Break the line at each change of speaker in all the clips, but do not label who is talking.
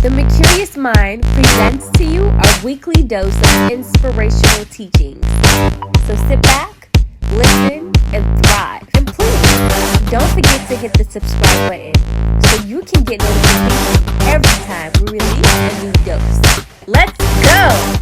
The Mercurious Mind presents to you our weekly dose of inspirational teachings. So sit back, listen, and thrive. And please, don't forget to hit the subscribe button so you can get notifications every time we release a new dose. Let's go!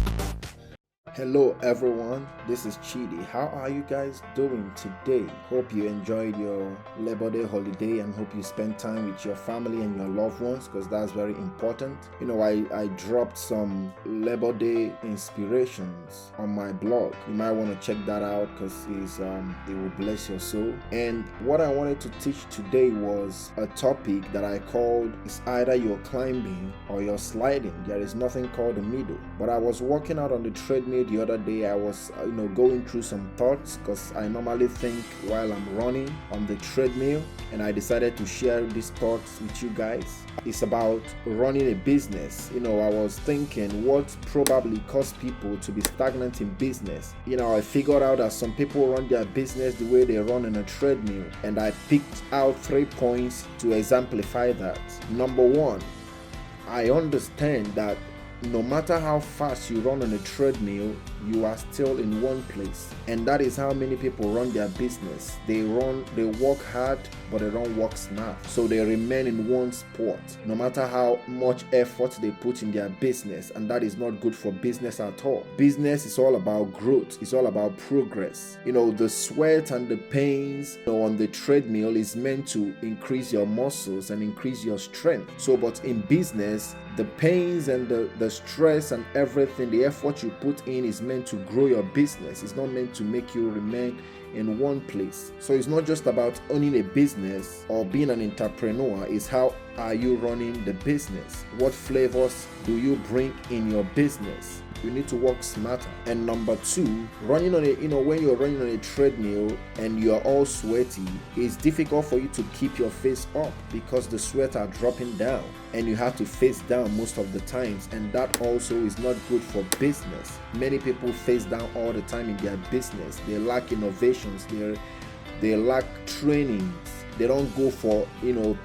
Hello everyone, this is Chidi. How are you guys doing today? Hope you enjoyed your Labor Day holiday and hope you spent time with your family and your loved ones, because that's very important. I dropped some Labor Day inspirations on my blog. You might want to check that out because it will bless your soul. And what I wanted to teach today was a topic that I called "It's either you're climbing or you're sliding. There is nothing called the middle." But I was walking out on the treadmill the other day. I was going through some thoughts, because I normally think while I'm running on the treadmill, and I decided to share these thoughts with you guys. It's about running a business. I was thinking what probably causes people to be stagnant in business. I figured out that some people run their business the way they run on a treadmill, and I picked out 3 points to exemplify that. Number one, I understand that no matter how fast you run on a treadmill, you are still in one place. And that is how many people run their business. They work hard, but they don't work smart. So they remain in one spot, no matter how much effort they put in their business. And that is not good for business at all. Business is all about growth. It's all about progress. The sweat and the pains on the treadmill is meant to increase your muscles and increase your strength. But in business, the pains and the stress and everything, the effort you put in is meant to grow your business. It's not meant to make you remain in one place. So it's not just about owning a business or being an entrepreneur. It's how are you running the business? What flavors do you bring in your business? You need to work smarter. And number two, running on when you're running on a treadmill and you're all sweaty, it's difficult for you to keep your face up because the sweat are dropping down and you have to face down most of the times, and that also is not good for business. Many people face down all the time in their business. They lack innovations, they lack trainings, they don't go for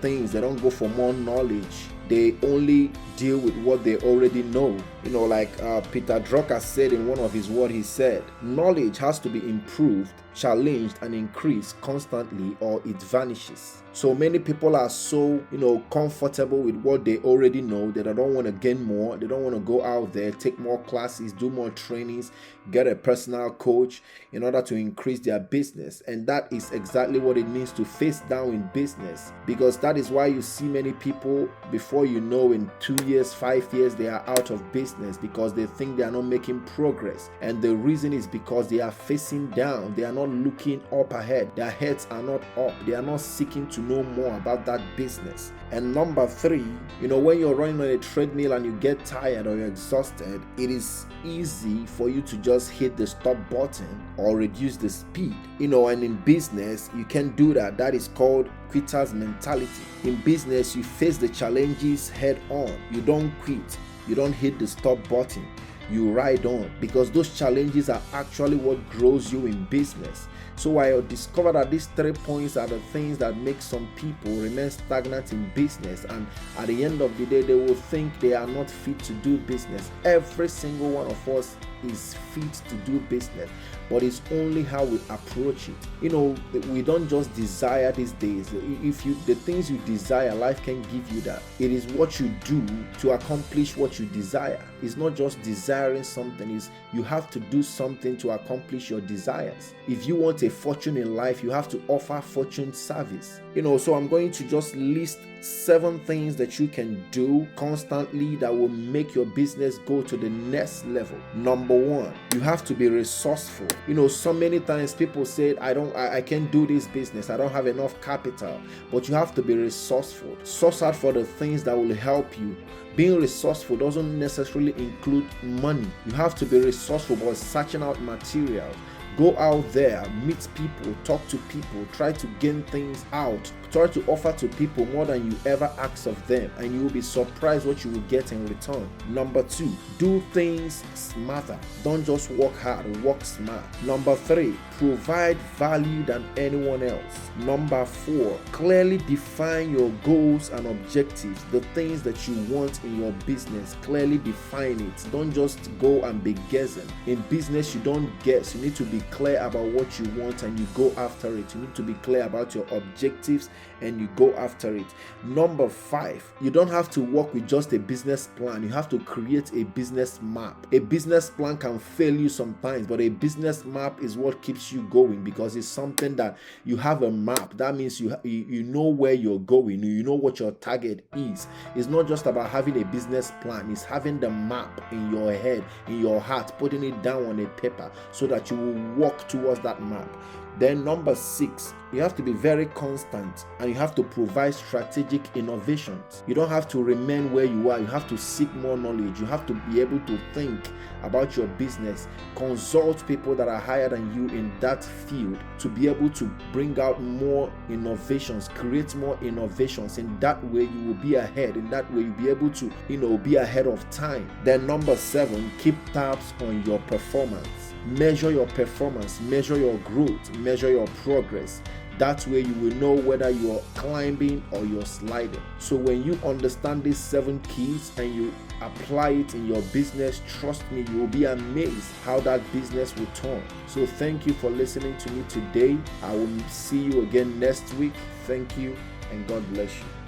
things, they don't go for more knowledge. They only deal with what they already know. Like Peter Drucker said in one of his words, he said, knowledge has to be improved, challenged, and increased constantly, or it vanishes. So many people are so, comfortable with what they already know that they don't want to gain more. They don't want to go out there, take more classes, do more trainings, get a personal coach in order to increase their business. And that is exactly what it means to face down in business, because that is why you see many people, before you know, in 2 years, 5 years, they are out of business because they think they are not making progress. And the reason is because they are facing down. They are not looking up ahead. Their heads are not up. They are not seeking to know more about that business. And number three, when you're running on a treadmill and you get tired or you're exhausted, it is easy for you to just hit the stop button or reduce the speed. And in business, you can do that. That is called quitter's mentality. In business, you face the challenges head on. You don't quit. You don't hit the stop button. You ride on, because those challenges are actually what grows you in business. So I discovered that these 3 points are the things that make some people remain stagnant in business, and at the end of the day, they will think they are not fit to do business. Every single one of us is fit to do business, but it's only how we approach it. We don't just desire these days. The things you desire, life can give you that. It is what you do to accomplish what you desire. It's not just desiring something, it's you have to do something to accomplish your desires. If you want a fortune in life, you have to offer fortune service. So I'm going to just list 7 things that you can do constantly that will make your business go to the next level. Number 1, you have to be resourceful. So many times people say, I can't do this business, I don't have enough capital. But you have to be resourceful. Source out for the things that will help you. Being resourceful doesn't necessarily include money. You have to be resourceful by searching out materials. Go out there, meet people, talk to people, try to gain things out Try to offer to people more than you ever ask of them, and you will be surprised what you will get in return. Number 2, do things smarter. Don't just work hard, work smart. Number 3, provide value than anyone else. Number 4, clearly define your goals and objectives, the things that you want in your business. Clearly define it. Don't just go and be guessing. In business, you don't guess. You need to be clear about what you want and you go after it. You need to be clear about your objectives and you go after it. Number 5, you don't have to work with just a business plan. You have to create a business map. A business plan can fail you sometimes, but a business map is what keeps you going, because it's something that you have a map. That means you know where you're going. You know what your target is. It's not just about having a business plan. It's having the map in your head, in your heart, putting it down on a paper so that you will walk towards that map. Then number 6, you have to be very constant and you have to provide strategic innovations. You don't have to remain where you are. You have to seek more knowledge. You have to be able to think about your business. Consult people that are higher than you in that field to be able to bring out more innovations, create more innovations. In that way, you will be ahead. In that way, you'll be able to, be ahead of time. Then number 7, keep tabs on your performance. Measure your performance, measure your growth, measure your progress. That way you will know whether you're climbing or you're sliding. So when you understand these 7 keys and you apply it in your business, trust me, you will be amazed how that business will turn. So thank you for listening to me today. I will see you again next week. Thank you and God bless you.